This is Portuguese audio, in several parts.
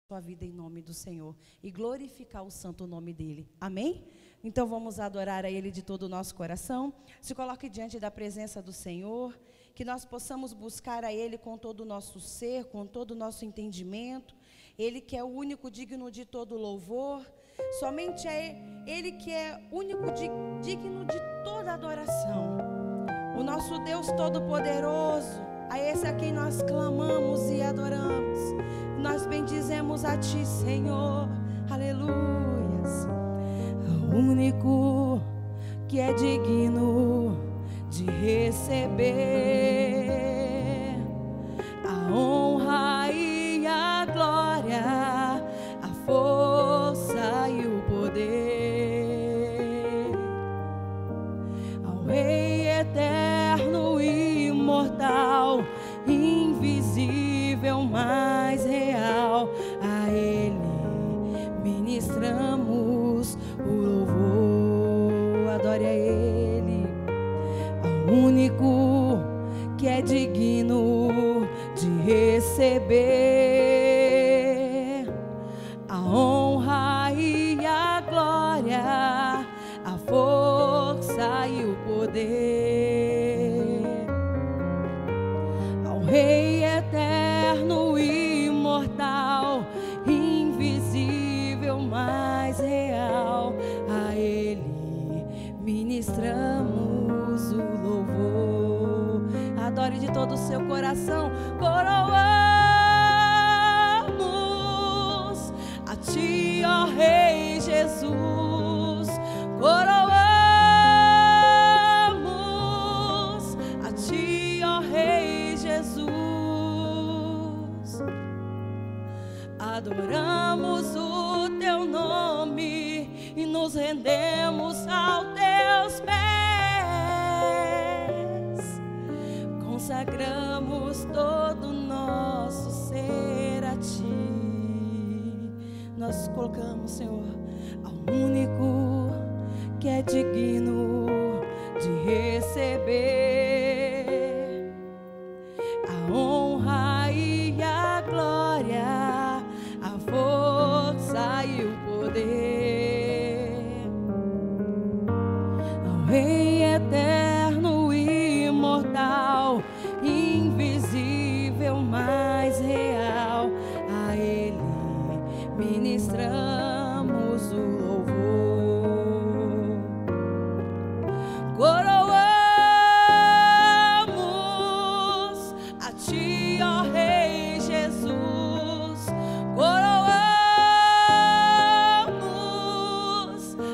sua vida em nome do Senhor e glorificar o santo nome dele. Amém? Então vamos adorar a ele de todo o nosso coração. Se coloque diante da presença do Senhor, que nós possamos buscar a ele com todo o nosso ser, com todo o nosso entendimento. Ele que é o único digno de todo louvor, somente é ele que é único digno de toda adoração. O nosso Deus Todo-Poderoso, a esse a quem nós clamamos e adoramos. Nós bendizemos a Ti, Senhor, aleluias. O único que é digno de receber a honra e a glória, a força e o poder, ao Rei eterno e imortal, invisível, mais real, a Ele ministramos o louvor. Adore a Ele, ao único que é digno de receber a honra e a glória, a força e o poder, ao Rei eterno e imortal, invisível, mais real, a Ele ministramos o louvor. Adore de todo o seu coração. Coroamos a Ti, ó Rei Jesus. Coroamos a Ti, ó Rei Jesus. Adoramos o Teu nome e nos rendemos aos Teus pés. Consagramos todo o nosso ser a Ti. Nós colocamos, Senhor, ao único que é digno de receber a honra e a glória, a força e o poder, ao Rei eterno e imortal, invisível, mais real, a Ele ministramos o louvor. Coroamos a Ti, ó Rei Jesus. Coroamos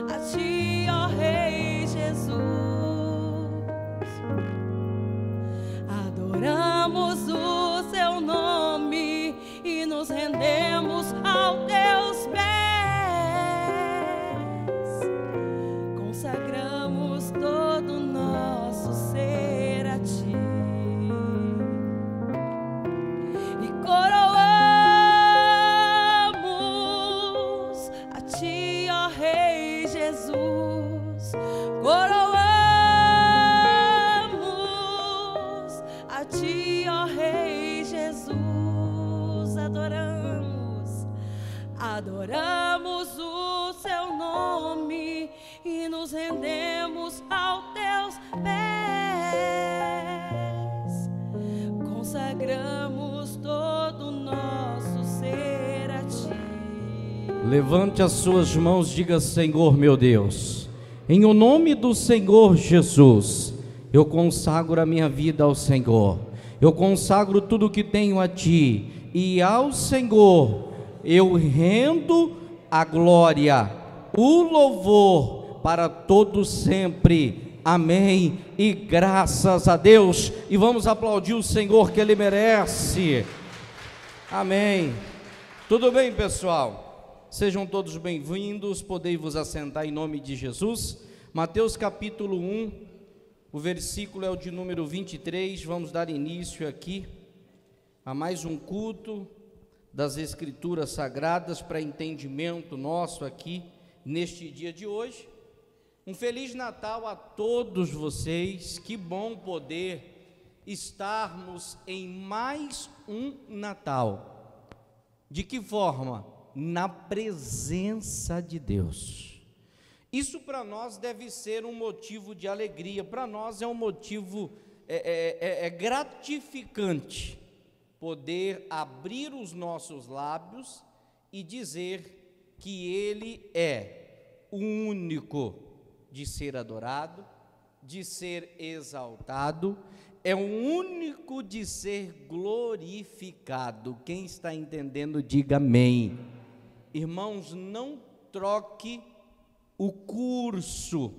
a Ti, ó Rei Jesus. Adoramos o Seu nome e nos rendemos aos Teus pés. Consagramos todo o nosso ser a Ti e coroamos a Ti, ó Rei Jesus. Coroamos a Ti, ó Rei Jesus. Adoramos o Seu nome e nos rendemos aos Teus pés. Consagramos todo o nosso ser a Ti. Levante as suas mãos, diga: Senhor meu Deus, em o nome do Senhor Jesus, eu consagro a minha vida ao Senhor. Eu consagro tudo que tenho a Ti, e ao Senhor eu rendo a glória, o louvor para todos sempre. Amém e graças a Deus. E vamos aplaudir o Senhor, que Ele merece. Amém. Tudo bem, pessoal? Sejam todos bem-vindos. Podei vos assentar em nome de Jesus. Mateus capítulo 1, o versículo é o de número 23. Vamos dar início aqui a mais um culto das Escrituras Sagradas para entendimento nosso aqui neste dia de hoje. Um Feliz Natal a todos vocês. Que bom poder estarmos em mais um Natal. De que forma? Na presença de Deus. Isso para nós deve ser um motivo de alegria, para nós é um motivo gratificante poder abrir os nossos lábios e dizer que Ele é o único de ser adorado, de ser exaltado, é o único de ser glorificado. Quem está entendendo, diga amém. Irmãos, não troque o curso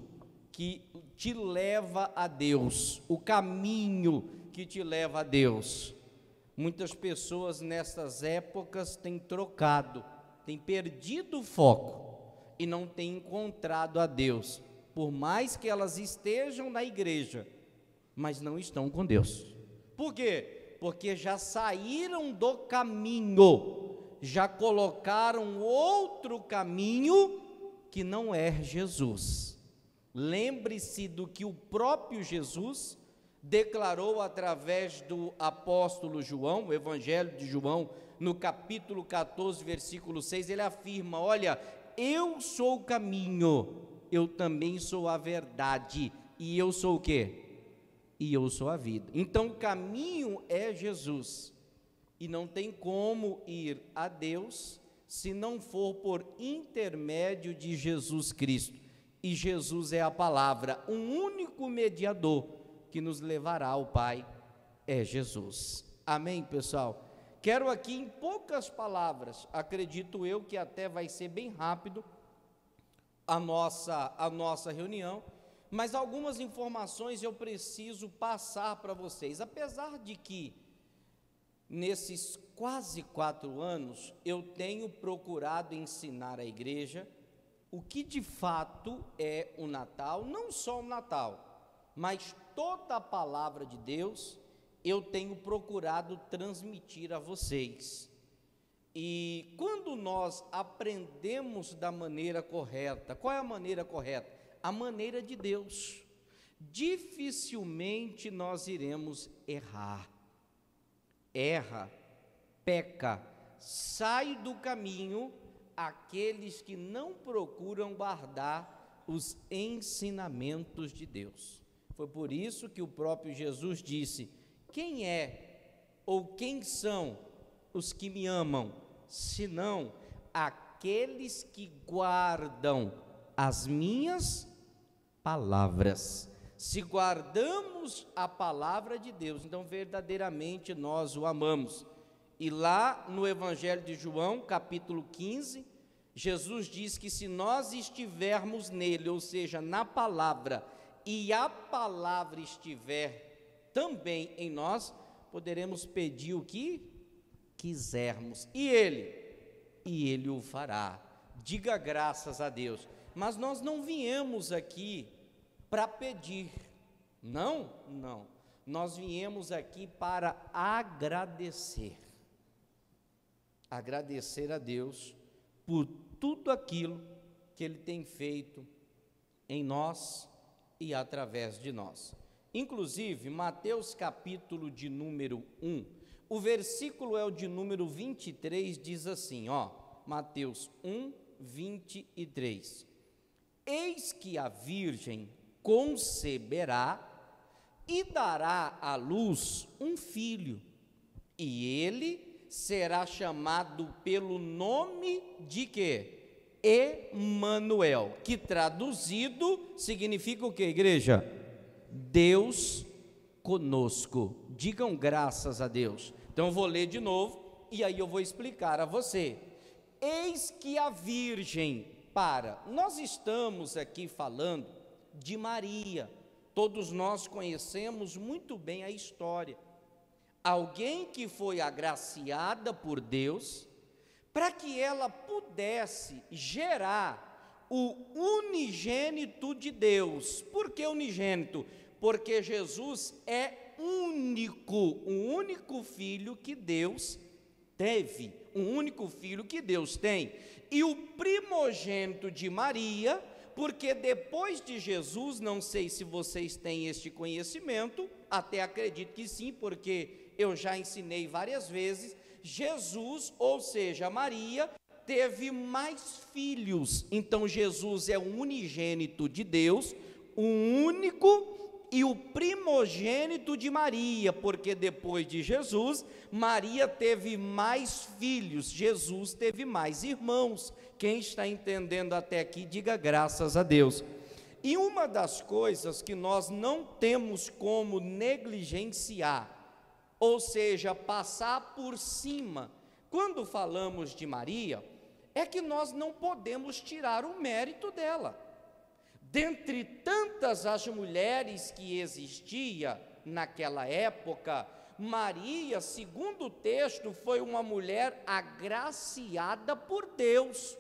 que te leva a Deus, o caminho que te leva a Deus. Muitas pessoas nessas épocas têm trocado, têm perdido o foco e não têm encontrado a Deus, por mais que elas estejam na igreja, mas não estão com Deus. Por quê? Porque já saíram do caminho, já colocaram outro caminho que não é Jesus. Lembre-se do que o próprio Jesus declarou através do apóstolo João, o Evangelho de João, no capítulo 14, versículo 6, ele afirma: olha, eu sou o caminho, eu também sou a verdade, e eu sou o quê? E eu sou a vida. Então o caminho é Jesus, e não tem como ir a Deus se não for por intermédio de Jesus Cristo, e Jesus é a palavra, um único mediador que nos levará ao Pai é Jesus. Amém, pessoal? Quero aqui em poucas palavras, acredito eu que até vai ser bem rápido a nossa reunião, mas algumas informações eu preciso passar para vocês. Apesar de que nesses quase 4 anos eu tenho procurado ensinar à igreja o que de fato é o Natal, não só o Natal, mas toda a palavra de Deus eu tenho procurado transmitir a vocês. E quando nós aprendemos da maneira correta, qual é a maneira correta? A maneira de Deus. Dificilmente nós iremos errar. Erra, peca, sai do caminho aqueles que não procuram guardar os ensinamentos de Deus. Foi por isso que o próprio Jesus disse: quem é ou quem são os que me amam, senão aqueles que guardam as minhas palavras. Se guardamos a palavra de Deus, então verdadeiramente nós o amamos. E lá no Evangelho de João, capítulo 15, Jesus diz que se nós estivermos nele, ou seja, na palavra, e a palavra estiver também em nós, poderemos pedir o que quisermos, e ele o fará. Diga graças a Deus. Mas nós não viemos aqui para pedir, não, nós viemos aqui para agradecer a Deus por tudo aquilo que Ele tem feito em nós e através de nós. Inclusive, Mateus capítulo de número 1, o versículo é o de número 23, diz assim, Mateus 1, 23. Eis que a virgem conceberá e dará à luz um filho, e ele será chamado pelo nome de quê? Emanuel, que traduzido significa o que, igreja? Deus conosco. Digam graças a Deus. Então eu vou ler de novo e aí eu vou explicar a você. Eis que a virgem nós estamos aqui falando de Maria, todos nós conhecemos muito bem a história, alguém que foi agraciada por Deus, para que ela pudesse gerar o unigênito de Deus. Por que unigênito? Porque Jesus é único, o único filho que Deus teve, o único filho que Deus tem, e o primogênito de Maria, porque depois de Jesus, não sei se vocês têm este conhecimento, até acredito que sim, porque eu já ensinei várias vezes, Jesus, ou seja, Maria, teve mais filhos. Então Jesus é o unigênito de Deus, o único e o primogênito de Maria, porque depois de Jesus, Maria teve mais filhos, Jesus teve mais irmãos. Quem está entendendo até aqui, diga graças a Deus. E uma das coisas que nós não temos como negligenciar, ou seja, passar por cima, quando falamos de Maria, é que nós não podemos tirar o mérito dela. Dentre tantas as mulheres que existia naquela época, Maria, segundo o texto, foi uma mulher agraciada por Deus,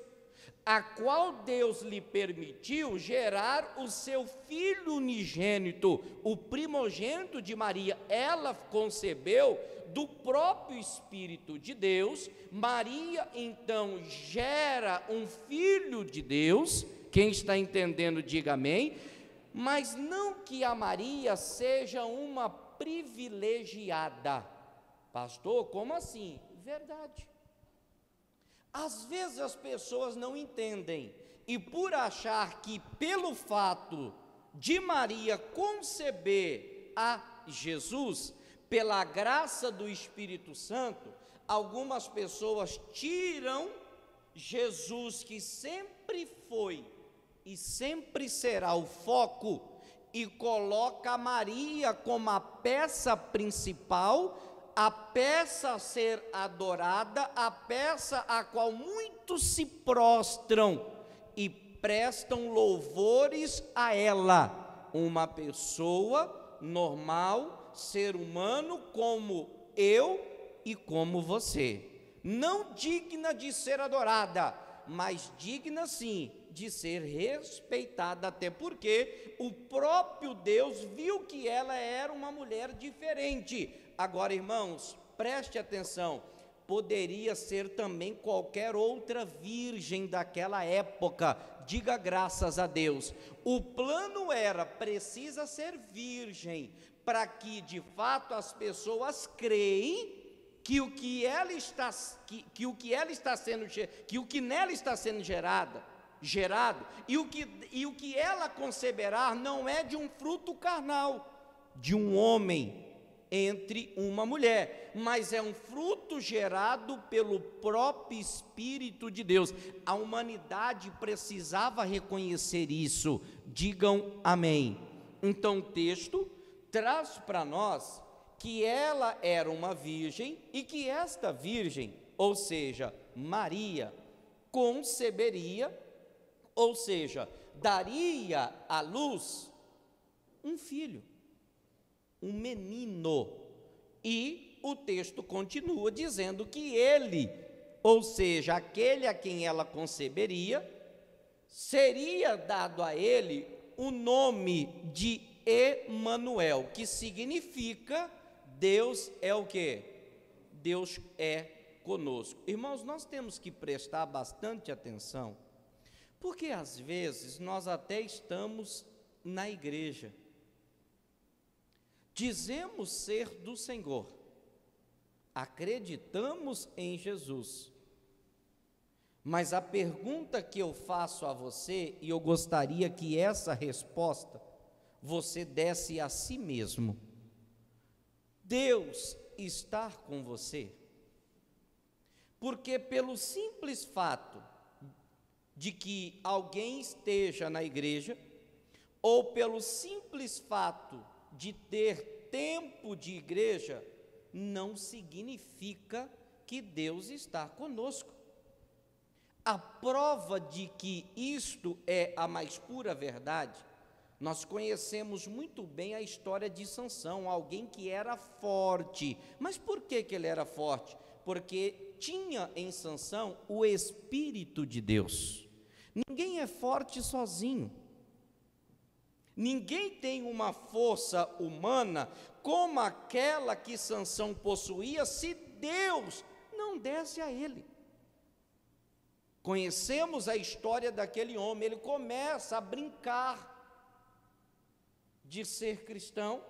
a qual Deus lhe permitiu gerar o seu filho unigênito, o primogênito de Maria. Ela concebeu do próprio Espírito de Deus. Maria então gera um filho de Deus. Quem está entendendo, diga amém. Mas não que a Maria seja uma privilegiada. Pastor, como assim? Verdade. Às vezes as pessoas não entendem, e por achar que pelo fato de Maria conceber a Jesus, pela graça do Espírito Santo, algumas pessoas tiram Jesus, que sempre foi e sempre será o foco, e coloca Maria como a peça principal, a peça a ser adorada, a peça a qual muitos se prostram e prestam louvores a ela, uma pessoa normal, ser humano como eu e como você, não digna de ser adorada, mas digna sim de ser respeitada, até porque o próprio Deus viu que ela era uma mulher diferente. Agora, irmãos, preste atenção, poderia ser também qualquer outra virgem daquela época, diga graças a Deus. O plano era, precisa ser virgem, para que de fato as pessoas creem que o que nela está sendo gerado, e o que ela conceberá não é de um fruto carnal, de um homem entre uma mulher, mas é um fruto gerado pelo próprio Espírito de Deus. A humanidade precisava reconhecer isso, digam amém. Então o texto traz para nós que ela era uma virgem, e que esta virgem, ou seja, Maria, conceberia, ou seja, daria à luz um filho, um menino. E o texto continua dizendo que ele, ou seja, aquele a quem ela conceberia, seria dado a ele o nome de Emanuel, que significa Deus é o quê? Deus é conosco. Irmãos, nós temos que prestar bastante atenção, porque às vezes nós até estamos na igreja, dizemos ser do Senhor, acreditamos em Jesus, mas a pergunta que eu faço a você, e eu gostaria que essa resposta você desse a si mesmo: Deus está com você? Porque pelo simples fato de que alguém esteja na igreja, ou pelo simples fato de ter tempo de igreja, não significa que Deus está conosco. A prova de que isto é a mais pura verdade, nós conhecemos muito bem a história de Sansão, alguém que era forte. Mas por que ele era forte? Porque tinha em Sansão o Espírito de Deus. Ninguém é forte sozinho. Ninguém tem uma força humana como aquela que Sansão possuía, se Deus não desse a ele. Conhecemos a história daquele homem, ele começa a brincar de ser cristão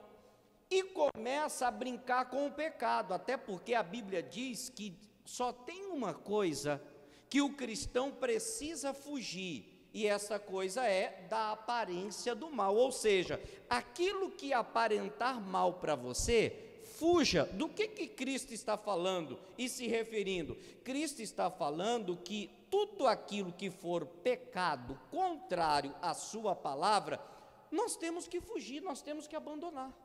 e começa a brincar com o pecado, até porque a Bíblia diz que só tem uma coisa que o cristão precisa fugir, e essa coisa é da aparência do mal, ou seja, aquilo que aparentar mal para você, fuja. Do que Cristo está falando e se referindo? Cristo está falando que tudo aquilo que for pecado contrário à sua palavra, nós temos que fugir, nós temos que abandonar.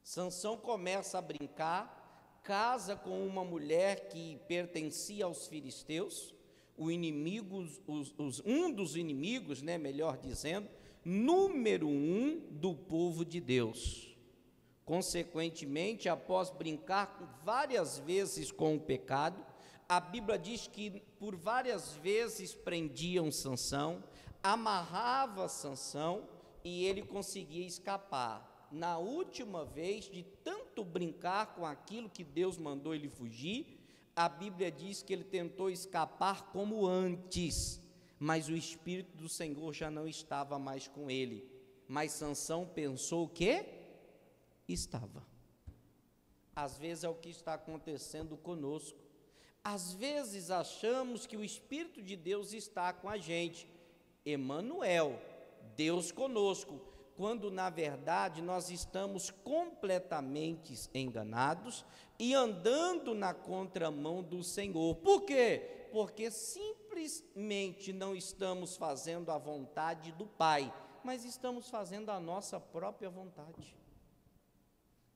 Sansão começa a brincar, casa com uma mulher que pertencia aos filisteus, um dos inimigos, melhor dizendo, número 1 do povo de Deus. Consequentemente, após brincar várias vezes com o pecado, a Bíblia diz que por várias vezes prendiam Sansão, amarrava Sansão e ele conseguia escapar. Na última vez, de tanto brincar com aquilo que Deus mandou ele fugir, a Bíblia diz que ele tentou escapar como antes, mas o Espírito do Senhor já não estava mais com ele. Mas Sansão pensou que estava. Às vezes é o que está acontecendo conosco. Às vezes achamos que o Espírito de Deus está com a gente, Emanuel, Deus conosco, quando na verdade nós estamos completamente enganados e andando na contramão do Senhor. Por quê? Porque simplesmente não estamos fazendo a vontade do Pai, mas estamos fazendo a nossa própria vontade.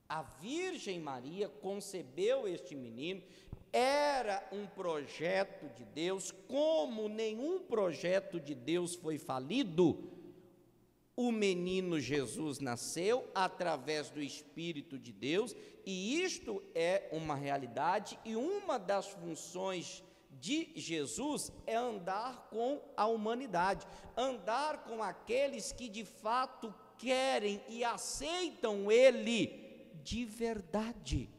A Virgem Maria concebeu este menino, era um projeto de Deus, como nenhum projeto de Deus foi falido. O menino Jesus nasceu através do Espírito de Deus, e isto é uma realidade, e uma das funções de Jesus é andar com a humanidade, andar com aqueles que de fato querem e aceitam Ele de verdade.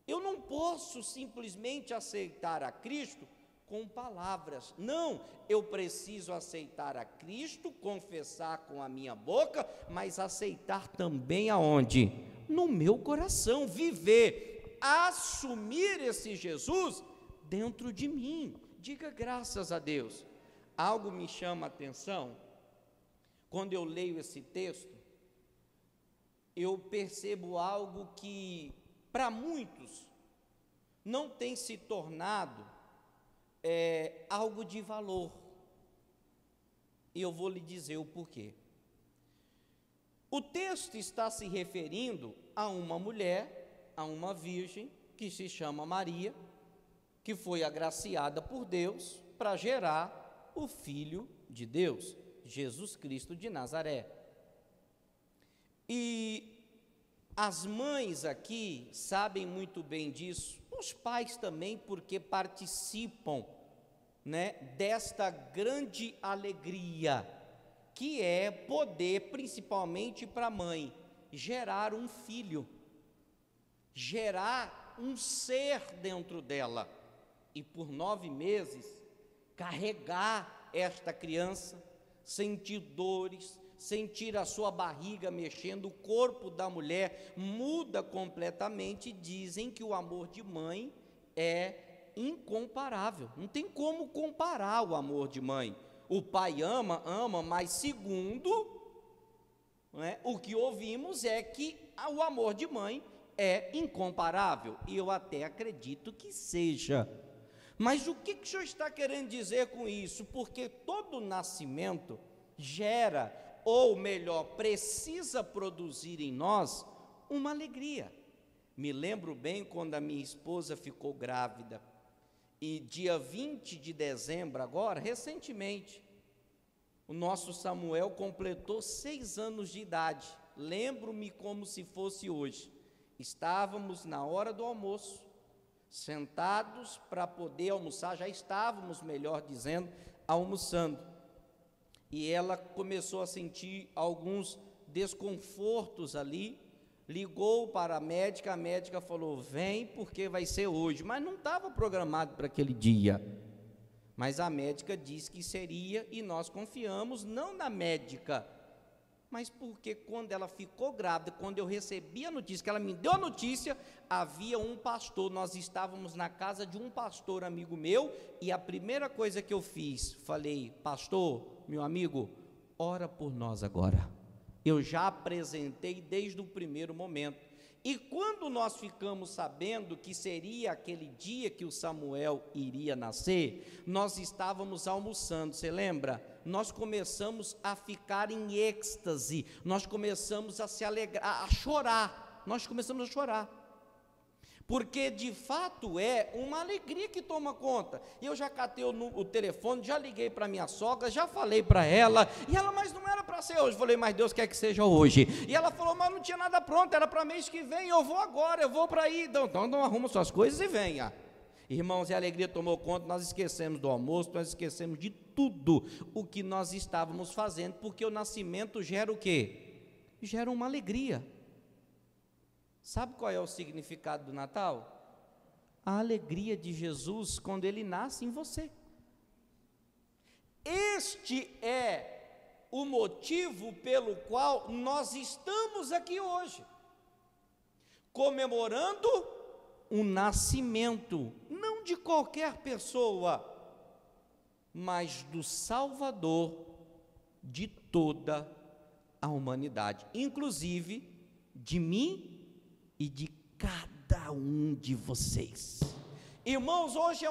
Eu não posso simplesmente aceitar a Cristo com palavras, não, eu preciso aceitar a Cristo, confessar com a minha boca, mas aceitar também aonde? No meu coração, viver, assumir esse Jesus dentro de mim. Diga graças a Deus. Algo me chama a atenção, quando eu leio esse texto, eu percebo algo que para muitos não tem se tornado algo de valor, e eu vou lhe dizer o porquê. O texto está se referindo a uma mulher, a uma virgem, que se chama Maria, que foi agraciada por Deus para gerar o Filho de Deus, Jesus Cristo de Nazaré. E as mães aqui sabem muito bem disso, os pais também, porque participam, desta grande alegria, que é poder, principalmente para a mãe, gerar um filho, gerar um ser dentro dela, e por 9 meses, carregar esta criança, sentir dores, sentir a sua barriga mexendo, o corpo da mulher muda completamente. Dizem que o amor de mãe é incomparável, não tem como comparar o amor de mãe. O pai ama, mas segundo o que ouvimos é que o amor de mãe é incomparável, e eu até acredito que seja. Mas o que o senhor está querendo dizer com isso? Porque todo nascimento gera, ou melhor, precisa produzir em nós uma alegria. Me lembro bem quando a minha esposa ficou grávida, e dia 20 de dezembro agora, recentemente, o nosso Samuel completou 6 anos de idade. Lembro-me como se fosse hoje. Estávamos na hora do almoço, sentados para poder almoçar, já estávamos, melhor dizendo, almoçando. E ela começou a sentir alguns desconfortos ali, ligou para a médica falou, vem porque vai ser hoje, mas não estava programado para aquele dia. Mas a médica disse que seria, e nós confiamos não na médica, Mas porque quando ela ficou grávida, quando eu recebi a notícia, que ela me deu a notícia, havia um pastor, nós estávamos na casa de um pastor amigo meu, e a primeira coisa que eu fiz, falei: pastor, meu amigo, ora por nós agora. Eu já apresentei desde o primeiro momento. E quando nós ficamos sabendo que seria aquele dia que o Samuel iria nascer, nós estávamos almoçando, você lembra? Nós começamos a ficar em êxtase, nós começamos a se alegrar, a chorar, nós começamos a chorar. Porque de fato é uma alegria que toma conta. E eu já catei o telefone, já liguei para minha sogra, já falei para ela, e ela: mas não era para ser hoje. Eu falei: mas Deus quer que seja hoje. E ela falou: mas não tinha nada pronto, era para mês que vem, eu vou agora, eu vou para aí. Então arruma suas coisas e venha. Irmãos, e a alegria tomou conta, nós esquecemos do almoço, nós esquecemos de tudo o que nós estávamos fazendo, porque o nascimento gera o quê? Gera uma alegria. Sabe qual é o significado do Natal? A alegria de Jesus quando Ele nasce em você. Este é o motivo pelo qual nós estamos aqui hoje, comemorando o nascimento, não de qualquer pessoa, mas do Salvador de toda a humanidade, inclusive de mim e de cada um de vocês. Irmãos, hoje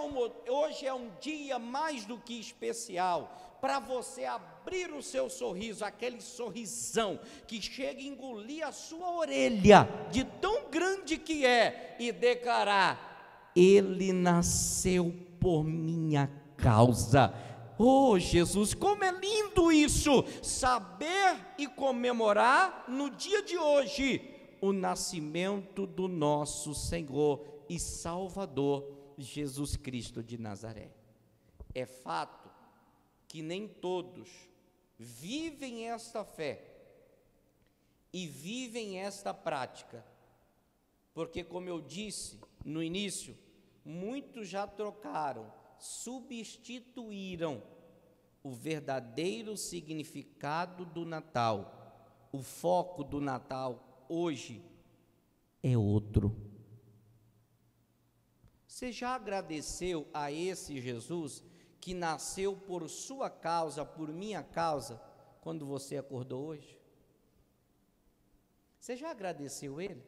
é um dia mais do que especial, para você abrir o seu sorriso, aquele sorrisão que chega a engolir a sua orelha, de tão grande que é, e declarar: Ele nasceu por minha causa. Oh Jesus, como é lindo isso, saber e comemorar no dia de hoje o nascimento do nosso Senhor e Salvador Jesus Cristo de Nazaré. É fato que nem todos vivem esta fé e vivem esta prática, porque, como eu disse no início, muitos já trocaram, substituíram o verdadeiro significado do Natal. O foco do Natal hoje é outro. Você já agradeceu a esse Jesus que nasceu por sua causa, por minha causa, quando você acordou hoje? Você já agradeceu Ele?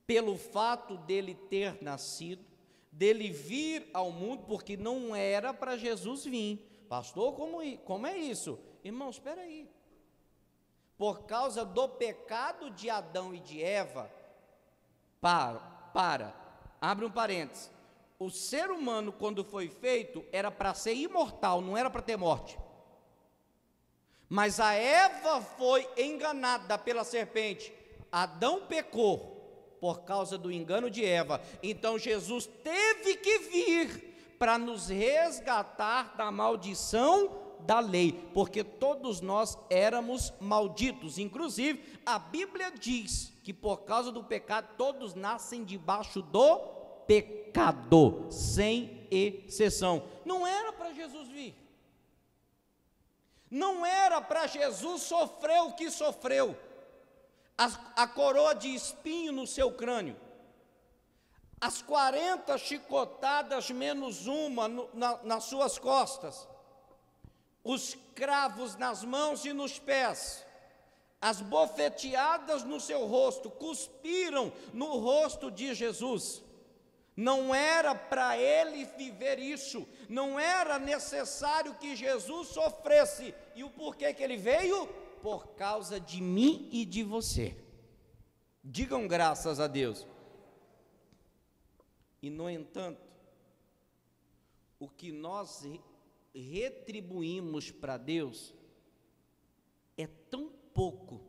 Pelo fato dele ter nascido, dele vir ao mundo, porque não era para Jesus vir. Pastor, como é isso? Irmãos, espera aí. Por causa do pecado de Adão e de Eva, abre um parênteses, o ser humano, quando foi feito, era para ser imortal, não era para ter morte. Mas a Eva foi enganada pela serpente, Adão pecou por causa do engano de Eva, então Jesus teve que vir para nos resgatar da maldição da lei, porque todos nós éramos malditos. Inclusive a Bíblia diz que por causa do pecado todos nascem debaixo do pecado, sem exceção. Não era para Jesus vir, não era para Jesus sofrer o que sofreu, a coroa de espinho no seu crânio, as 40 chicotadas menos uma nas suas costas, os cravos nas mãos e nos pés, as bofeteadas no seu rosto, cuspiram no rosto de Jesus. Não era para ele viver isso, não era necessário que Jesus sofresse. E o porquê que ele veio? Por causa de mim e de você. Digam graças a Deus. E no entanto, o que nós retribuímos para Deus é tão pouco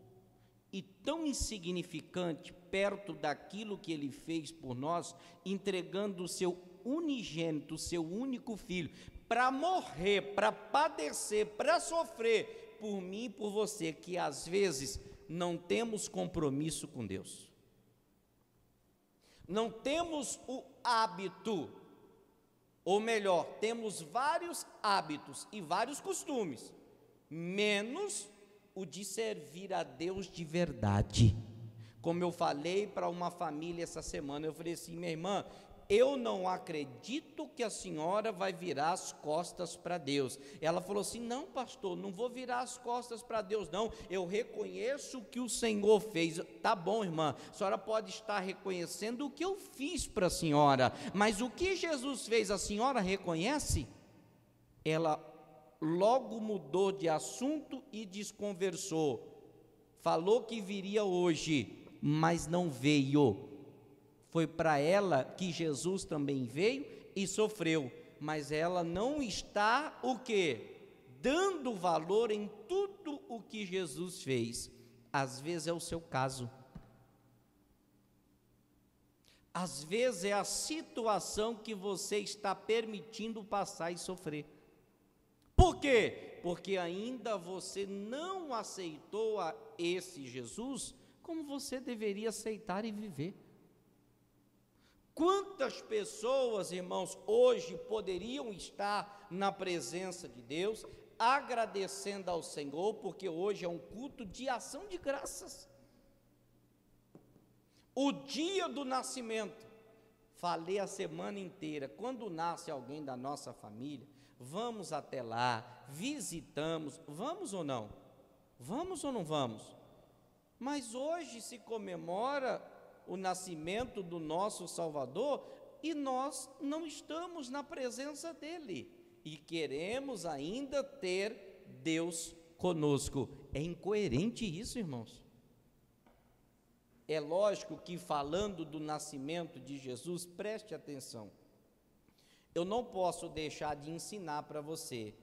e tão insignificante perto daquilo que Ele fez por nós, entregando o seu unigênito, o seu único filho, para morrer, para padecer, para sofrer por mim e por você, que às vezes não temos compromisso com Deus, não temos o hábito, ou melhor, temos vários hábitos e vários costumes, menos o de servir a Deus de verdade. Como eu falei para uma família essa semana, eu falei assim: minha irmã, eu não acredito que a senhora vai virar as costas para Deus. Ela falou assim: não, pastor, não vou virar as costas para Deus não, eu reconheço o que o Senhor fez. Tá bom, irmã, a senhora pode estar reconhecendo o que eu fiz para a senhora, mas o que Jesus fez, a senhora reconhece? Ela logo mudou de assunto e desconversou, falou que viria hoje, mas não veio. Foi para ela que Jesus também veio e sofreu, mas ela não está o quê? Dando valor em tudo o que Jesus fez. Às vezes é o seu caso. Às vezes é a situação que você está permitindo passar e sofrer. Por quê? Porque ainda você não aceitou a esse Jesus como você deveria aceitar e viver. Quantas pessoas, irmãos, hoje poderiam estar na presença de Deus, agradecendo ao Senhor, porque hoje é um culto de ação de graças. O dia do nascimento, falei a semana inteira, quando nasce alguém da nossa família, vamos até lá, visitamos, vamos ou não? Vamos ou não vamos? Mas hoje se comemora o nascimento do nosso Salvador e nós não estamos na presença dele e queremos ainda ter Deus conosco. É incoerente isso, irmãos. É lógico que falando do nascimento de Jesus, preste atenção, eu não posso deixar de ensinar para você,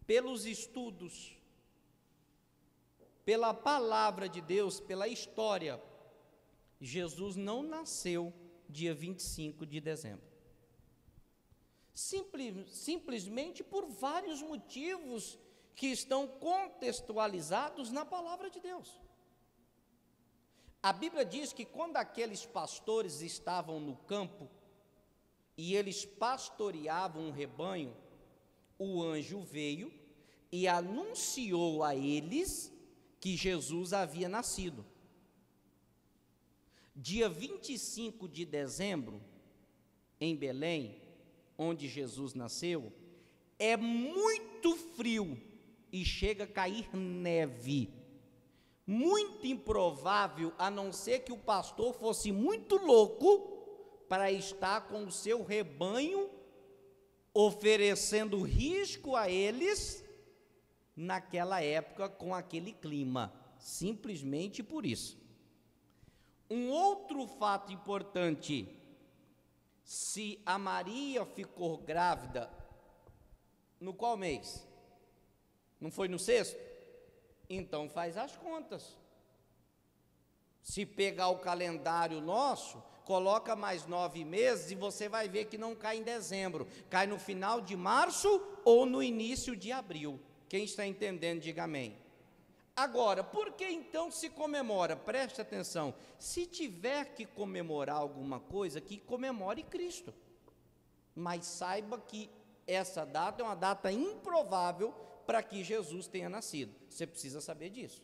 pelos estudos, pela palavra de Deus, pela história, Jesus não nasceu dia 25 de dezembro. Simplesmente por vários motivos que estão contextualizados na palavra de Deus. A Bíblia diz que quando aqueles pastores estavam no campo e eles pastoreavam um rebanho, o anjo veio e anunciou a eles que Jesus havia nascido. Dia 25 de dezembro, em Belém, onde Jesus nasceu, é muito frio e chega a cair neve. Muito improvável, a não ser que o pastor fosse muito louco para estar com o seu rebanho, oferecendo risco a eles, naquela época, com aquele clima, simplesmente por isso. Um outro fato importante, se a Maria ficou grávida, no qual mês? Não foi no sexto? Então faz as contas. Se pegar o calendário nosso, coloca mais 9 meses e você vai ver que não cai em dezembro, cai no final de março ou no início de abril. Quem está entendendo, diga amém. Agora, por que então se comemora? Preste atenção, se tiver que comemorar alguma coisa, que comemore Cristo, mas saiba que essa data é uma data improvável para que Jesus tenha nascido, você precisa saber disso.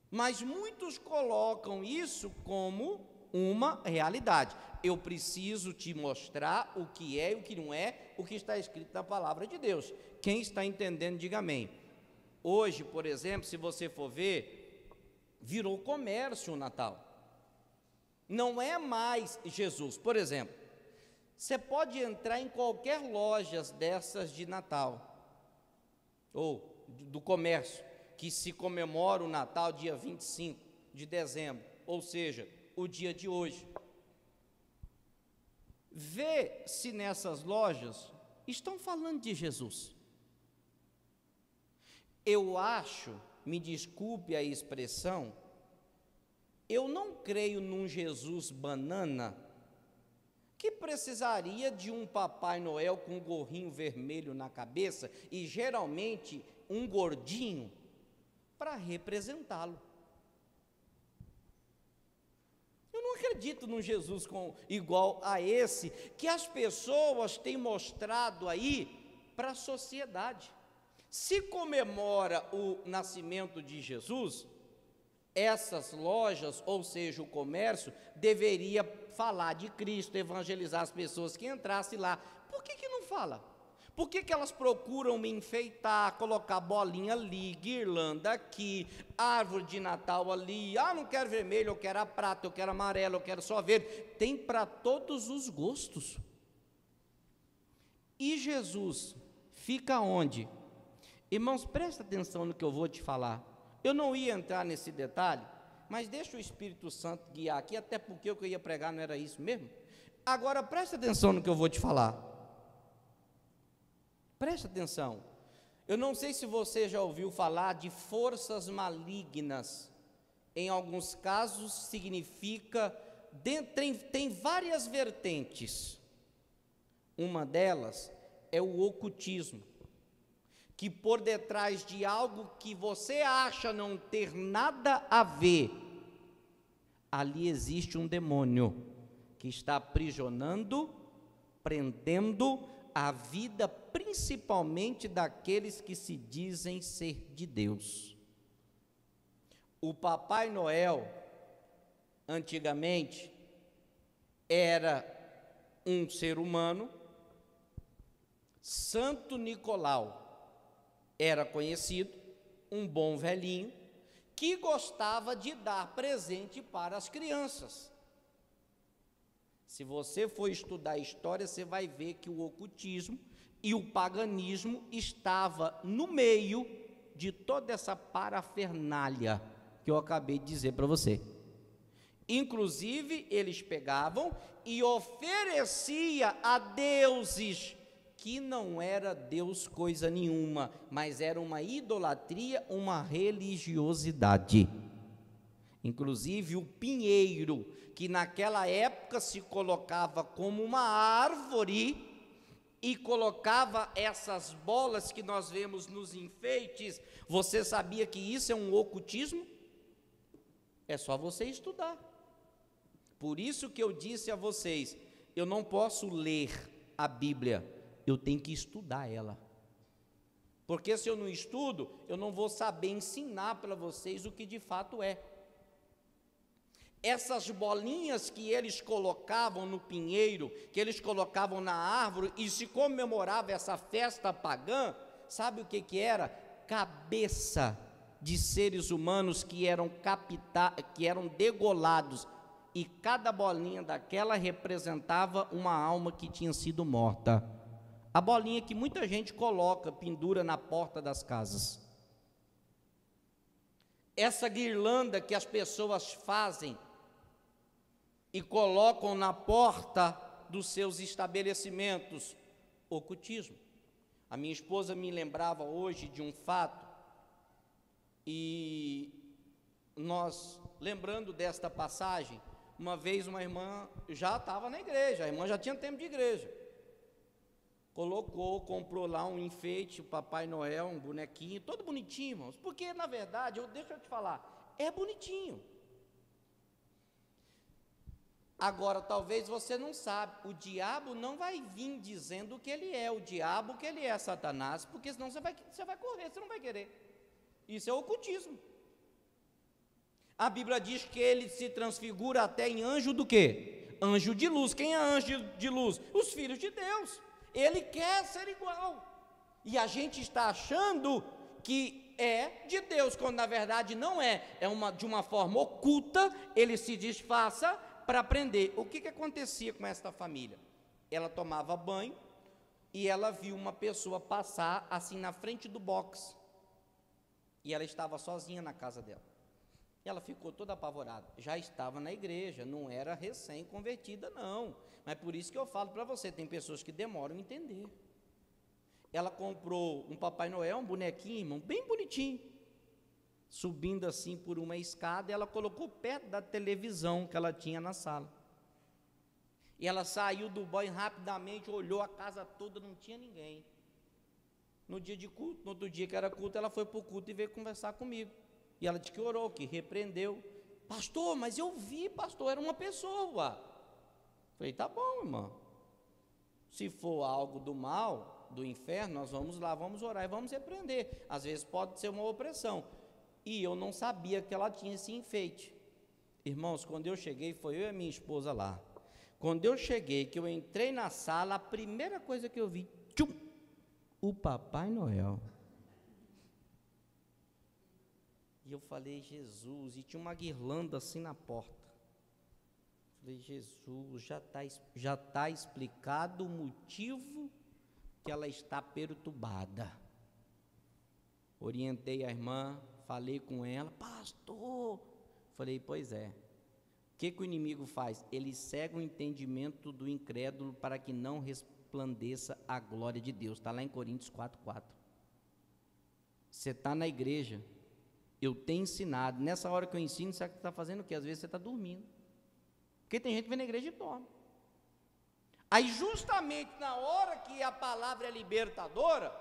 Mas muitos colocam isso como uma realidade. Eu preciso te mostrar o que é e o que não é, o que está escrito na palavra de Deus. Quem está entendendo, diga amém. Hoje, por exemplo, se você for ver, virou comércio o Natal. Não é mais Jesus. Por exemplo, você pode entrar em qualquer loja dessas de Natal, ou do comércio, que se comemora o Natal dia 25 de dezembro, ou seja, o dia de hoje. Vê se nessas lojas estão falando de Jesus. Eu acho, me desculpe a expressão, eu não creio num Jesus banana que precisaria de um Papai Noel com um gorrinho vermelho na cabeça e geralmente um gordinho para representá-lo. Eu não acredito num Jesus igual a esse que as pessoas têm mostrado aí para a sociedade. Se comemora o nascimento de Jesus, essas lojas, ou seja, o comércio, deveria falar de Cristo, evangelizar as pessoas que entrassem lá. Por que não fala? Por que elas procuram me enfeitar, colocar bolinha ali, guirlanda aqui, árvore de Natal ali? Ah, não quero vermelho, eu quero a prata, eu quero amarelo, eu quero só verde. Tem para todos os gostos. E Jesus fica onde? Irmãos, presta atenção no que eu vou te falar. Eu não ia entrar nesse detalhe, mas deixa o Espírito Santo guiar aqui, até porque o que eu ia pregar não era isso mesmo. Agora presta atenção no que eu vou te falar. Presta atenção. Eu não sei se você já ouviu falar de forças malignas. Em alguns casos significa, tem várias vertentes. Uma delas é o ocultismo, que por detrás de algo que você acha não ter nada a ver, ali existe um demônio que está aprisionando, prendendo a vida, principalmente daqueles que se dizem ser de Deus. O Papai Noel, antigamente, era um ser humano. Santo Nicolau era conhecido, um bom velhinho, que gostava de dar presente para as crianças. Se você for estudar a história, você vai ver que o ocultismo e o paganismo estava no meio de toda essa parafernália que eu acabei de dizer para você. Inclusive, eles pegavam e oferecia a deuses que não era Deus coisa nenhuma, mas era uma idolatria, uma religiosidade. Inclusive o pinheiro, que naquela época se colocava como uma árvore e colocava essas bolas que nós vemos nos enfeites. Você sabia que isso é um ocultismo? É só você estudar. Por isso que eu disse a vocês, eu não posso ler a Bíblia, eu tenho que estudar ela. Porque se eu não estudo, eu não vou saber ensinar para vocês o que de fato é. Essas bolinhas que eles colocavam no pinheiro, que eles colocavam na árvore e se comemorava essa festa pagã, sabe o que era? Cabeça de seres humanos que eram degolados, e cada bolinha daquela representava uma alma que tinha sido morta. A bolinha que muita gente coloca, pendura na porta das casas. Essa guirlanda que as pessoas fazem e colocam na porta dos seus estabelecimentos, ocultismo. A minha esposa me lembrava hoje de um fato, e nós, lembrando desta passagem, uma vez uma irmã já estava na igreja, a irmã já tinha tempo de igreja, comprou lá um enfeite, o Papai Noel, um bonequinho, todo bonitinho, irmãos, porque na verdade, deixa eu te falar, é bonitinho. Agora, talvez você não sabe, o diabo não vai vir dizendo que ele é o diabo, que ele é Satanás, porque senão você vai correr, você não vai querer. Isso é ocultismo. A Bíblia diz que ele se transfigura até em anjo do quê? Anjo de luz. Quem é anjo de luz? Os filhos de Deus. Ele quer ser igual. E a gente está achando que é de Deus, quando na verdade não é. De uma forma oculta, ele se disfarça para aprender. O que acontecia com esta família? Ela tomava banho e ela viu uma pessoa passar assim na frente do box, e ela estava sozinha na casa dela. Ela ficou toda apavorada. Já estava na igreja, não era recém-convertida não, mas por isso que eu falo para você, tem pessoas que demoram a entender. Ela comprou um Papai Noel, um bonequinho, irmão, bem bonitinho, subindo assim por uma escada, ela colocou perto da televisão que ela tinha na sala. E ela saiu do banho rapidamente, olhou a casa toda, não tinha ninguém. No dia de culto, no outro dia que era culto, ela foi para o culto e veio conversar comigo. E ela disse que orou, que repreendeu. Pastor, mas eu vi, pastor, era uma pessoa. Falei, tá bom, irmã. Se for algo do mal, do inferno, nós vamos lá, vamos orar e vamos repreender. Às vezes pode ser uma opressão. E eu não sabia que ela tinha esse enfeite. Irmãos, quando eu cheguei, foi eu e a minha esposa lá. Quando eu cheguei, que eu entrei na sala, a primeira coisa que eu vi, tchum, o Papai Noel. E eu falei, Jesus, e tinha uma guirlanda assim na porta. Falei, Jesus, já tá explicado o motivo que ela está perturbada. Orientei a irmã, falei com ela, pastor. Falei, pois é. O que o inimigo faz? Ele cega o entendimento do incrédulo para que não resplandeça a glória de Deus. Está lá em Coríntios 4:4. Você está na igreja, eu tenho ensinado. Nessa hora que eu ensino, você está fazendo o quê? Às vezes você está dormindo. Porque tem gente que vem na igreja e dorme. Aí justamente na hora que a palavra é libertadora,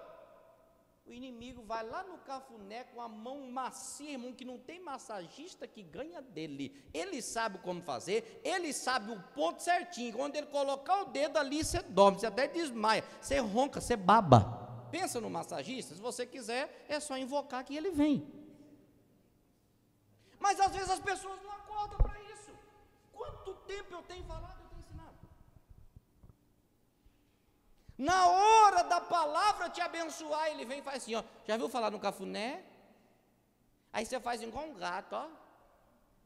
o inimigo vai lá no cafuné com a mão macia, irmão, que não tem massagista que ganha dele. Ele sabe como fazer, ele sabe o ponto certinho. Quando ele colocar o dedo ali, você dorme, você até desmaia, você ronca, você baba. Pensa no massagista, se você quiser, é só invocar que ele vem. Mas às vezes as pessoas não acordam para isso. Quanto tempo eu tenho falado, eu tenho ensinado? Na hora da palavra te abençoar, ele vem e faz assim, ó. Já viu falar no cafuné? Aí você faz igual um gato, ó.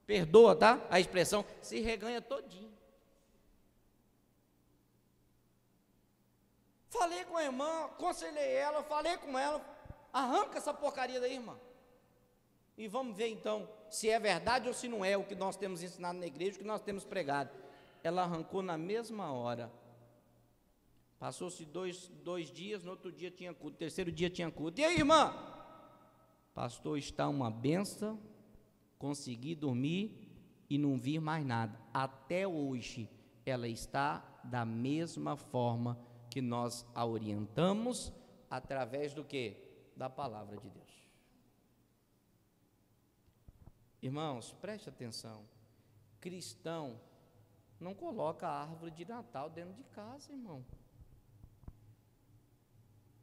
Perdoa, tá? A expressão, se reganha todinho. Falei com a irmã, aconselhei ela, falei com ela, arranca essa porcaria daí, irmã. E vamos ver então, se é verdade ou se não é o que nós temos ensinado na igreja, o que nós temos pregado. Ela arrancou na mesma hora. Passou-se dois dias, no outro dia tinha culto, terceiro dia tinha culto. E aí, irmã? Pastor, está uma benção, consegui dormir e não vir mais nada. Até hoje, ela está da mesma forma que nós a orientamos, através do quê? Da palavra de Deus. Irmãos, preste atenção. Cristão não coloca a árvore de Natal dentro de casa, irmão.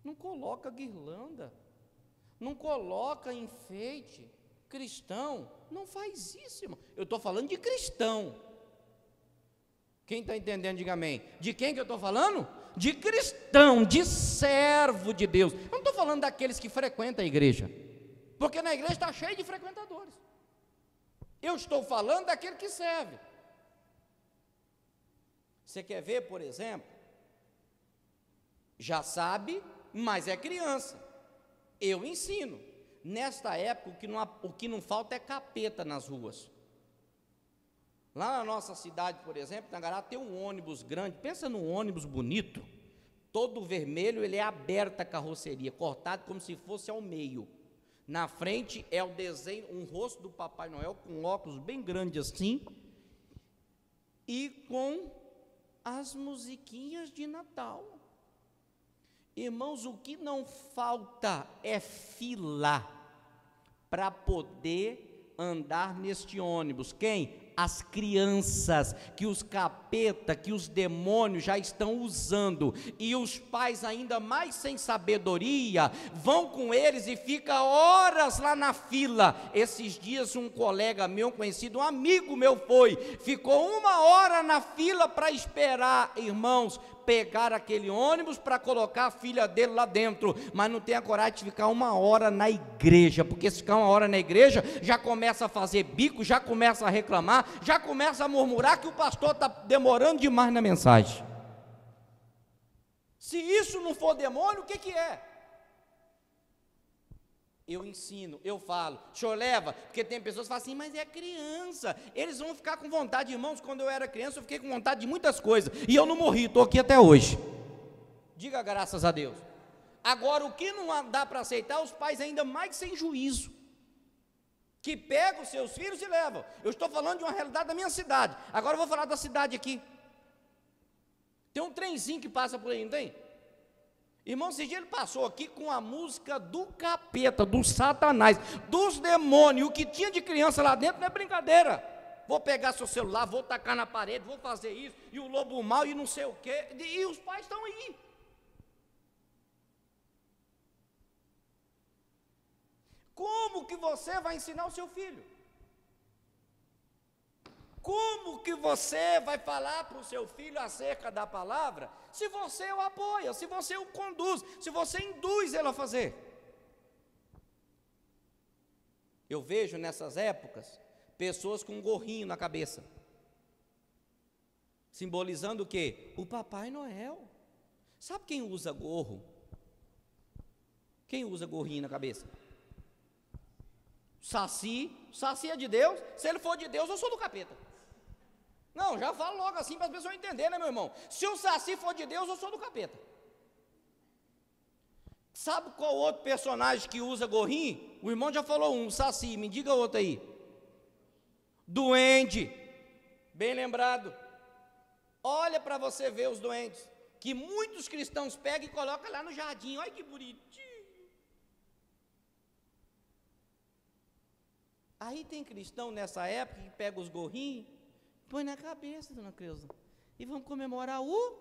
Não coloca guirlanda, não coloca enfeite. Cristão não faz isso, irmão. Eu estou falando de cristão. Quem está entendendo, diga amém. De quem que eu estou falando? De cristão, de servo de Deus. Eu não estou falando daqueles que frequentam a igreja, porque na igreja está cheio de frequentadores. Eu estou falando daquele que serve. Você quer ver, por exemplo? Já sabe, mas é criança. Eu ensino. Nesta época, o que não falta é capeta nas ruas. Lá na nossa cidade, por exemplo, na Gará, tem um ônibus grande. Pensa num ônibus bonito, todo vermelho, ele é aberta a carroceria, cortado como se fosse ao meio. Na frente é o desenho, um rosto do Papai Noel, com óculos bem grandes assim, e com as musiquinhas de Natal. Irmãos, o que não falta é fila para poder andar neste ônibus. Quem? As crianças, que os capeta, que os demônios já estão usando, e os pais ainda mais sem sabedoria, vão com eles e fica horas lá na fila. Esses dias um colega meu, conhecido, um amigo meu ficou 1 hora na fila para esperar, irmãos, pegar aquele ônibus para colocar a filha dele lá dentro, mas não tem a coragem de ficar 1 hora na igreja, porque se ficar 1 hora na igreja, já começa a fazer bico, já começa a reclamar, já começa a murmurar que o pastor está demorando demais na mensagem. Se isso não for demônio, o que é? Eu ensino, eu falo, o senhor leva, porque tem pessoas que falam assim, mas é criança, eles vão ficar com vontade. Irmãos, quando eu era criança, eu fiquei com vontade de muitas coisas, e eu não morri, estou aqui até hoje, diga graças a Deus. Agora, o que não dá para aceitar, os pais ainda mais sem juízo, que pegam os seus filhos e levam. Eu estou falando de uma realidade da minha cidade, agora eu vou falar da cidade aqui. Tem um trenzinho que passa por aí, não tem? Irmão, esse dia ele passou aqui com a música do capeta, do Satanás, dos demônios. O que tinha de criança lá dentro não é brincadeira. Vou pegar seu celular, vou tacar na parede, vou fazer isso, e o lobo mau, e não sei o quê, e os pais estão aí. Como que você vai ensinar o seu filho? Como que você vai falar para o seu filho acerca da palavra, se você o apoia, se você o conduz, se você induz ele a fazer? Eu vejo nessas épocas, pessoas com um gorrinho na cabeça, simbolizando o quê? O Papai Noel. Sabe quem usa gorro? Quem usa gorrinho na cabeça? Saci. Saci é de Deus. Se ele for de Deus, eu sou do capeta. Não, já falo logo assim para as pessoas entenderem, né, meu irmão? Se o Saci for de Deus, eu sou do capeta. Sabe qual outro personagem que usa gorrinho? O irmão já falou um, Saci, me diga outro aí. Duende. Bem lembrado. Olha para você ver os duendes, que muitos cristãos pegam e colocam lá no jardim. Olha que bonitinho. Aí tem cristão nessa época que pega os gorrinhos, põe na cabeça, dona Creuza, e vamos comemorar o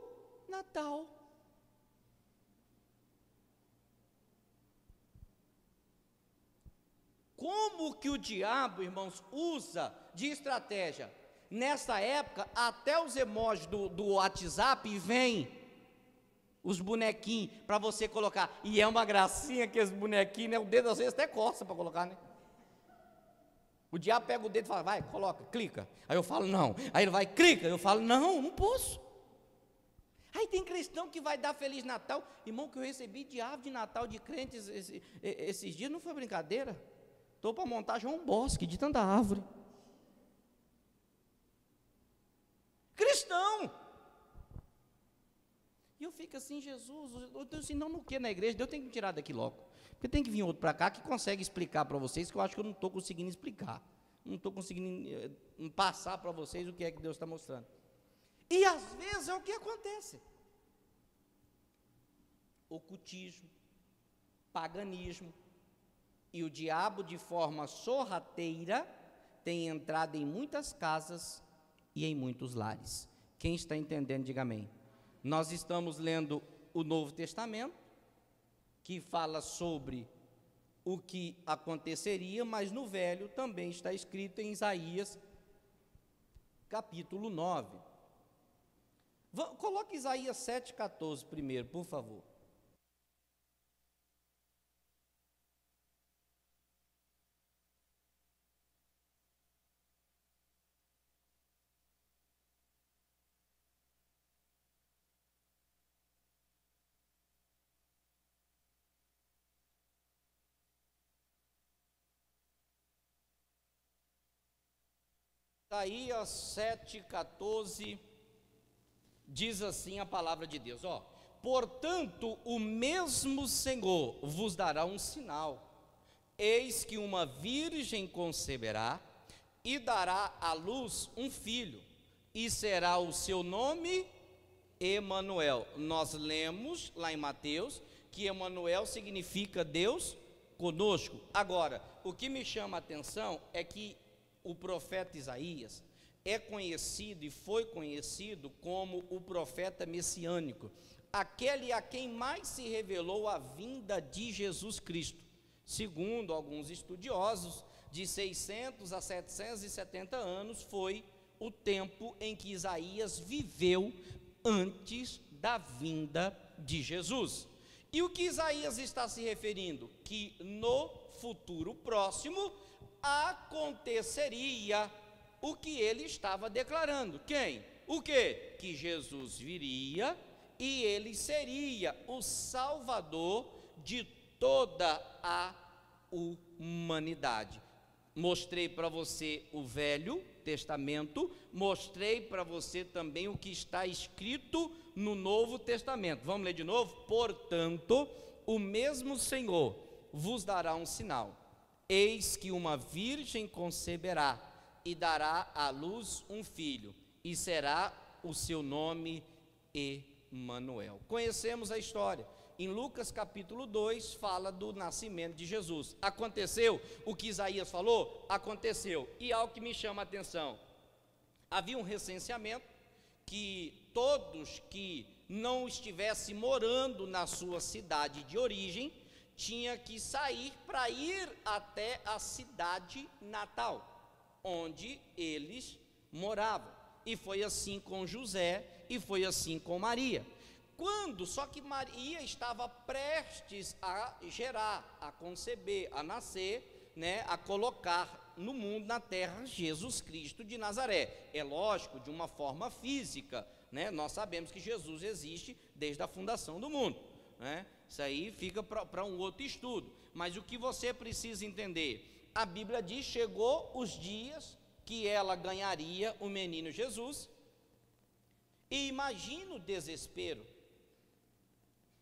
Natal. Como que o diabo, irmãos, usa de estratégia? Nessa época, até os emojis do WhatsApp vêm os bonequinhos para você colocar. E é uma gracinha que esses bonequinhos, né? O dedo às vezes até coça para colocar, né? O diabo pega o dedo e fala, vai, coloca, clica. Aí eu falo, não. Aí ele vai, clica. Eu falo, não, não posso. Aí tem cristão que vai dar Feliz Natal. Irmão, que eu recebi de árvore de Natal de crentes esses dias, não foi brincadeira. Estou para montar já um bosque de tanta árvore. Cristão. E eu fico assim, Jesus, eu estou ensinando o que na igreja? Eu tenho que me tirar daqui logo. Porque tem que vir outro para cá que consegue explicar para vocês, que eu acho que eu não estou conseguindo explicar. Não estou conseguindo passar para vocês o que é que Deus está mostrando. E às vezes é o que acontece. Ocultismo, paganismo, e o diabo de forma sorrateira tem entrado em muitas casas e em muitos lares. Quem está entendendo, diga amém. Nós estamos lendo o Novo Testamento, que fala sobre o que aconteceria, mas no Velho também está escrito em Isaías, capítulo 9. Coloque Isaías 7,14 primeiro, por favor. Isaías 7,14, diz assim a palavra de Deus, ó: portanto, o mesmo Senhor vos dará um sinal, eis que uma virgem conceberá, e dará à luz um filho, e será o seu nome Emanuel. Nós lemos lá em Mateus, que Emanuel significa Deus conosco. Agora, o que me chama a atenção é que o profeta Isaías é conhecido e foi conhecido como o profeta messiânico, aquele a quem mais se revelou a vinda de Jesus Cristo. Segundo alguns estudiosos, de 600 a 770 anos foi o tempo em que Isaías viveu antes da vinda de Jesus. E o que Isaías está se referindo? Que no futuro próximo aconteceria o que ele estava declarando. Quem? O quê? Que Jesus viria e ele seria o Salvador de toda a humanidade. Mostrei para você o Velho Testamento, mostrei para você também o que está escrito no Novo Testamento. Vamos ler de novo? Portanto, o mesmo Senhor vos dará um sinal. Eis que uma virgem conceberá e dará à luz um filho, e será o seu nome Emanuel. Conhecemos a história. Em Lucas capítulo 2 fala do nascimento de Jesus. Aconteceu o que Isaías falou? Aconteceu. E algo que me chama a atenção: havia um recenseamento que todos que não estivessem morando na sua cidade de origem tinha que sair para ir até a cidade natal, onde eles moravam. E foi assim com José, e foi assim com Maria. Só que Maria estava prestes a gerar, a conceber, a nascer, né, a colocar no mundo, na terra, Jesus Cristo de Nazaré. É lógico, de uma forma física, né? Nós sabemos que Jesus existe desde a fundação do mundo, né? Isso aí fica para um outro estudo. Mas o que você precisa entender, a Bíblia diz, chegou os dias que ela ganharia o menino Jesus, e imagina o desespero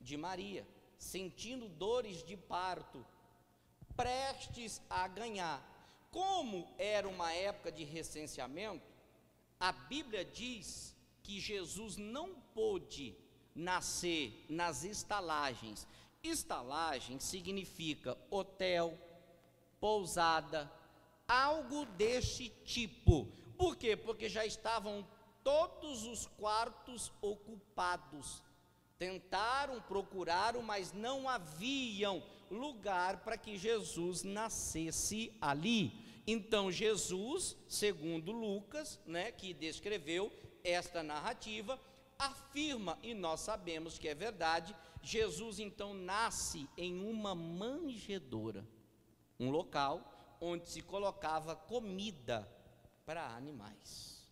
de Maria, sentindo dores de parto, prestes a ganhar. Como era uma época de recenseamento, a Bíblia diz que Jesus não pôde nascer nas estalagens. Estalagem significa hotel, pousada, algo desse tipo. Por quê? Porque já estavam todos os quartos ocupados. Tentaram, procuraram, mas não haviam lugar para que Jesus nascesse ali. Então Jesus, segundo Lucas, né, que descreveu esta narrativa, afirma, e nós sabemos que é verdade, Jesus então nasce em uma manjedoura, um local onde se colocava comida para animais.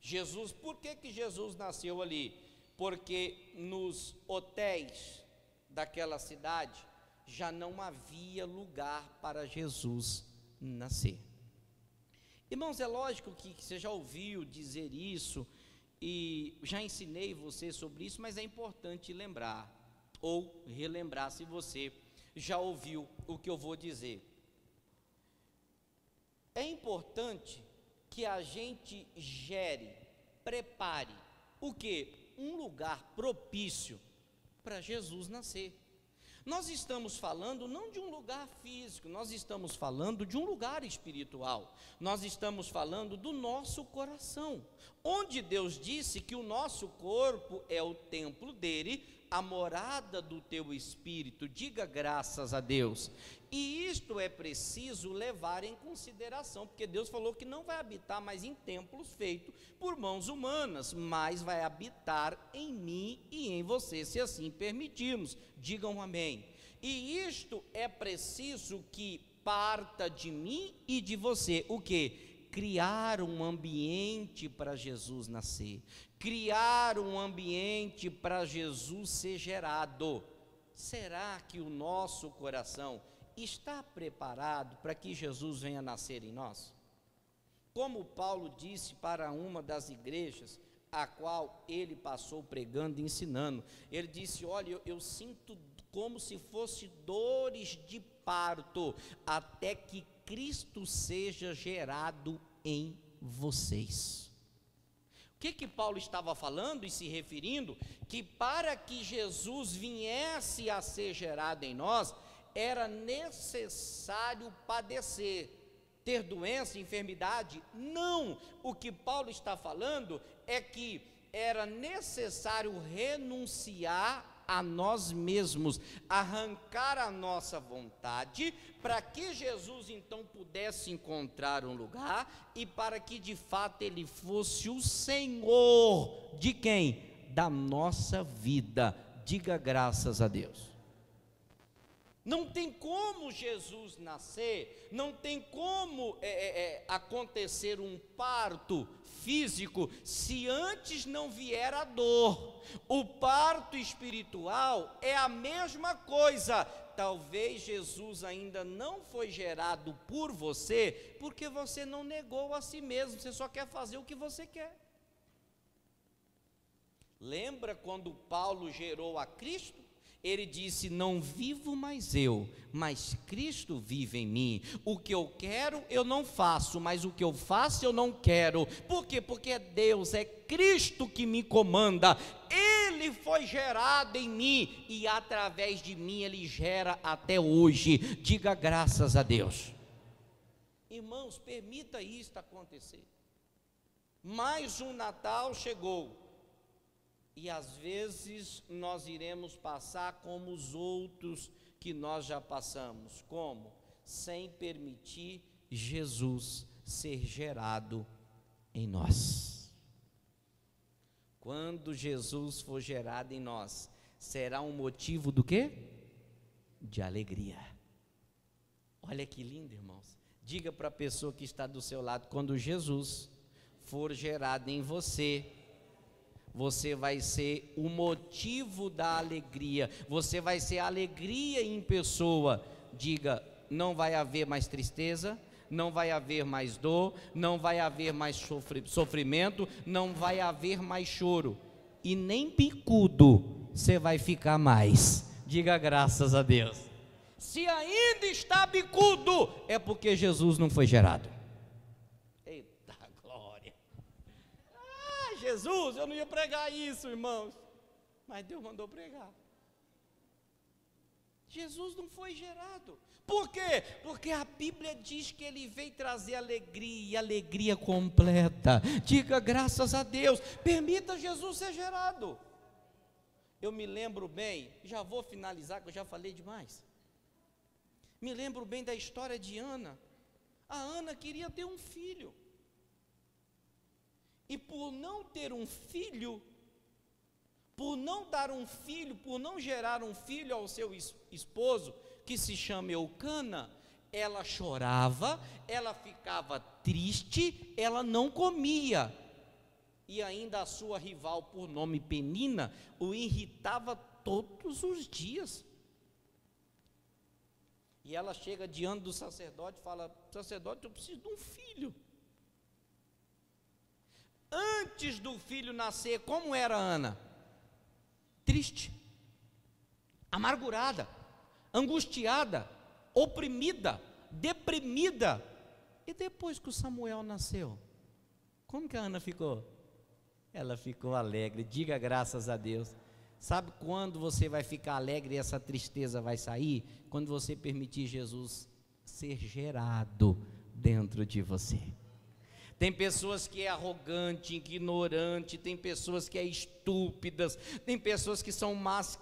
Jesus, por que Jesus nasceu ali? Porque nos hotéis daquela cidade já não havia lugar para Jesus nascer. Irmãos, é lógico que você já ouviu dizer isso, e já ensinei você sobre isso, mas é importante lembrar, ou relembrar se você já ouviu o que eu vou dizer. É importante que a gente prepare, o quê? Um lugar propício para Jesus nascer. Nós estamos falando não de um lugar físico, nós estamos falando de um lugar espiritual. Nós estamos falando do nosso coração, onde Deus disse que o nosso corpo é o templo dele, a morada do teu espírito. Diga graças a Deus. E isto é preciso levar em consideração, porque Deus falou que não vai habitar mais em templos feitos por mãos humanas, mas vai habitar em mim e em você, se assim permitirmos. Digam amém. E isto é preciso que parta de mim e de você. O quê? Criar um ambiente para Jesus nascer, criar um ambiente para Jesus ser gerado. Será que o nosso coração está preparado para que Jesus venha nascer em nós? Como Paulo disse para uma das igrejas a qual ele passou pregando e ensinando, ele disse: olha, eu sinto como se fosse dores de parto, até que Cristo seja gerado em vocês. O que Paulo estava falando e se referindo? Que para que Jesus viesse a ser gerado em nós, era necessário padecer, ter doença, enfermidade? Não, o que Paulo está falando é que era necessário renunciar a nós mesmos, arrancar a nossa vontade, para que Jesus então pudesse encontrar um lugar, e para que de fato ele fosse o Senhor de quem? Da nossa vida. Diga graças a Deus. Não tem como Jesus nascer, não tem como acontecer um parto físico se antes não vier a dor. O parto espiritual é a mesma coisa. Talvez Jesus ainda não foi gerado por você, porque você não negou a si mesmo, você só quer fazer o que você quer. Lembra quando Paulo gerou a Cristo? Ele disse: não vivo mais eu, mas Cristo vive em mim. O que eu quero eu não faço, mas o que eu faço eu não quero. Por quê? Porque é Deus, é Cristo que me comanda. Ele foi gerado em mim e através de mim ele gera até hoje. Diga graças a Deus. Irmãos, permita isto acontecer. Mais um Natal chegou. E às vezes nós iremos passar como os outros que nós já passamos. Como? Sem permitir Jesus ser gerado em nós. Quando Jesus for gerado em nós, será um motivo do quê? De alegria. Olha que lindo, irmãos. Diga para a pessoa que está do seu lado, quando Jesus for gerado em você, você vai ser o motivo da alegria, você vai ser a alegria em pessoa. Diga, não vai haver mais tristeza, não vai haver mais dor, não vai haver mais sofrimento, não vai haver mais choro, e nem bicudo você vai ficar mais. Diga graças a Deus. Se ainda está bicudo, é porque Jesus não foi gerado. Eita glória! Ah, Jesus, eu não ia pregar isso, irmãos, mas Deus mandou pregar. Jesus não foi gerado. Por quê? Porque a Bíblia diz que Ele veio trazer alegria, e alegria completa. Diga graças a Deus. Permita Jesus ser gerado. Eu me lembro bem, já vou finalizar, que eu já falei demais. Me lembro bem da história de Ana. A Ana queria ter um filho, e por não ter um filho, por não dar um filho, por não gerar um filho ao seu esposo, que se chama Eucana, ela chorava, ela ficava triste, ela não comia, e ainda a sua rival, por nome Penina, o irritava todos os dias. E ela chega diante do sacerdote e fala: sacerdote, eu preciso de um filho. Antes do filho nascer, como era Ana? Triste, amargurada, angustiada, oprimida, deprimida. E depois que o Samuel nasceu, como que a Ana ficou? Ela ficou alegre. Diga graças a Deus. Sabe quando você vai ficar alegre e essa tristeza vai sair? Quando você permitir Jesus ser gerado dentro de você. Tem pessoas que é arrogante, ignorante, tem pessoas que é estúpidas, tem pessoas que são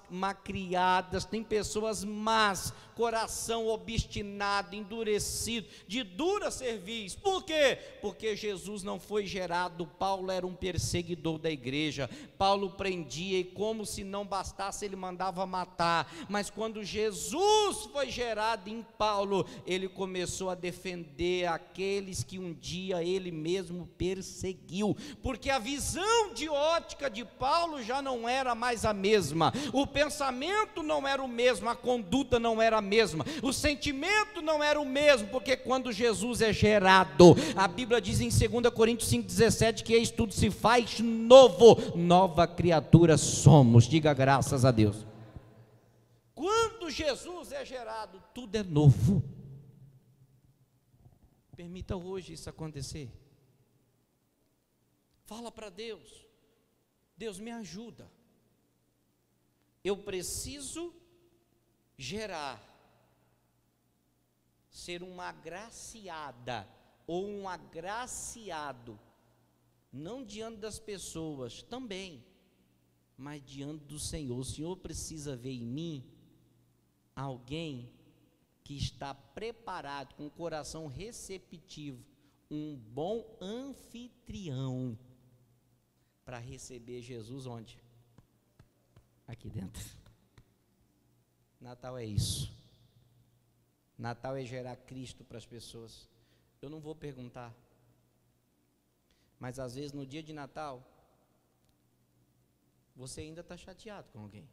malcriadas, tem pessoas más, coração obstinado, endurecido, de dura cerviz. Por quê? Porque Jesus não foi gerado. Paulo era um perseguidor da igreja. Paulo prendia e, como se não bastasse, ele mandava matar. Mas quando Jesus foi gerado em Paulo, ele começou a defender aqueles que um dia ele mesmo perseguiu, porque a visão de ótica de Paulo já não era mais a mesma, o pensamento não era o mesmo, a conduta não era a mesma, o sentimento não era o mesmo, porque quando Jesus é gerado, a Bíblia diz em 2 Coríntios 5,17 que eis tudo se faz novo, nova criatura somos. Diga graças a Deus. Quando Jesus é gerado, tudo é novo. Permita hoje isso acontecer. Fala para Deus: Deus, me ajuda, eu preciso gerar, ser uma agraciada ou um agraciado, não diante das pessoas também, mas diante do Senhor. O Senhor precisa ver em mim alguém que está preparado, com o coração receptivo, um bom anfitrião, para receber Jesus onde? Aqui dentro. Natal é isso. Natal é gerar Cristo para as pessoas. Eu não vou perguntar, mas às vezes no dia de Natal, você ainda está chateado com alguém.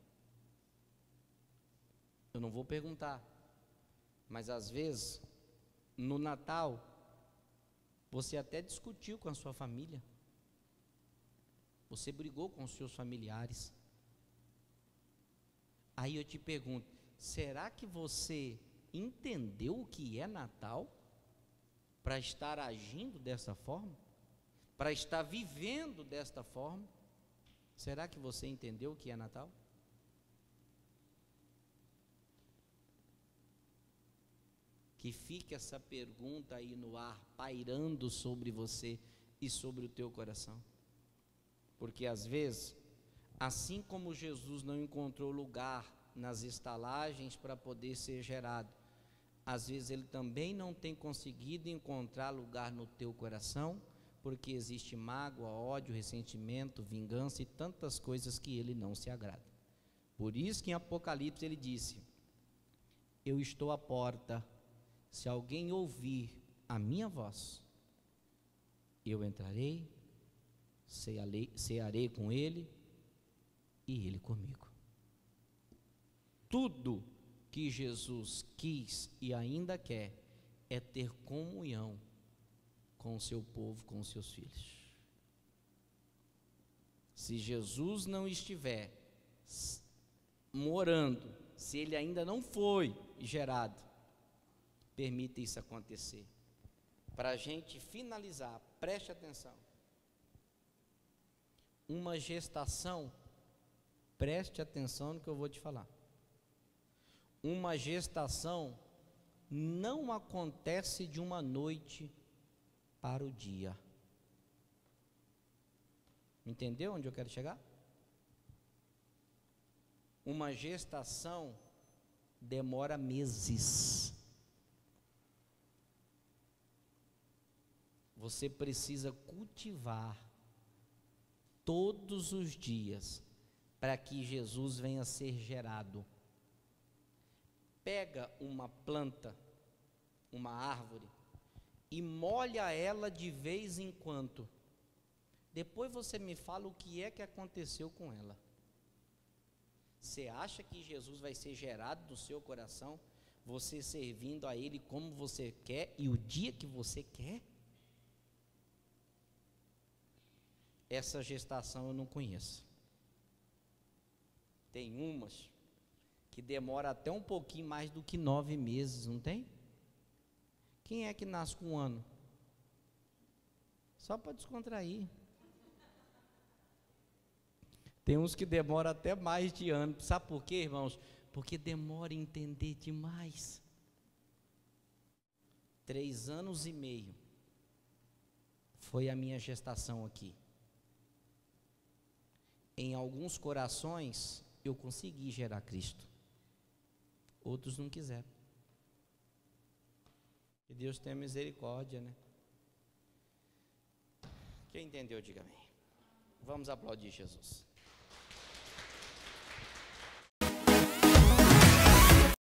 Eu não vou perguntar, mas às vezes no Natal, você até discutiu com a sua família, você brigou com os seus familiares. Aí eu te pergunto: será que você entendeu o que é Natal para estar agindo dessa forma? Para estar vivendo desta forma? Será que você entendeu o que é Natal? Que fique essa pergunta aí no ar, pairando sobre você e sobre o teu coração. Porque às vezes, assim como Jesus não encontrou lugar nas estalagens para poder ser gerado. Às vezes ele também não tem conseguido encontrar lugar no teu coração, porque existe mágoa, ódio, ressentimento, vingança e tantas coisas que ele não se agrada. Por isso que em Apocalipse ele disse: eu estou à porta, se alguém ouvir a minha voz, eu entrarei, cearei com ele e ele comigo. Tudo que Jesus quis e ainda quer é ter comunhão com o seu povo, com os seus filhos. Se Jesus não estiver morando, se ele ainda não foi gerado, permita isso acontecer. Para a gente finalizar, preste atenção. Uma gestação, preste atenção no que eu vou te falar. Uma gestação não acontece de uma noite para o dia. Entendeu onde eu quero chegar? Uma gestação demora meses. Você precisa cultivar todos os dias para que Jesus venha a ser gerado. Pega uma planta, uma árvore, e molha ela de vez em quando. Depois você me fala o que é que aconteceu com ela. Você acha que Jesus vai ser gerado no seu coração, você servindo a Ele como você quer e o dia que você quer? Essa gestação eu não conheço. Tem umas que demora até um pouquinho mais do que 9 meses, não tem? Quem é que nasce com 1 ano? Só para descontrair. Tem uns que demoram até mais de ano. Sabe por quê, irmãos? Porque demora a entender demais. 3 anos e meio foi a minha gestação aqui. Em alguns corações eu consegui gerar Cristo, outros não quiseram. Que Deus tenha misericórdia, né? Quem entendeu, diga amém. Vamos aplaudir Jesus.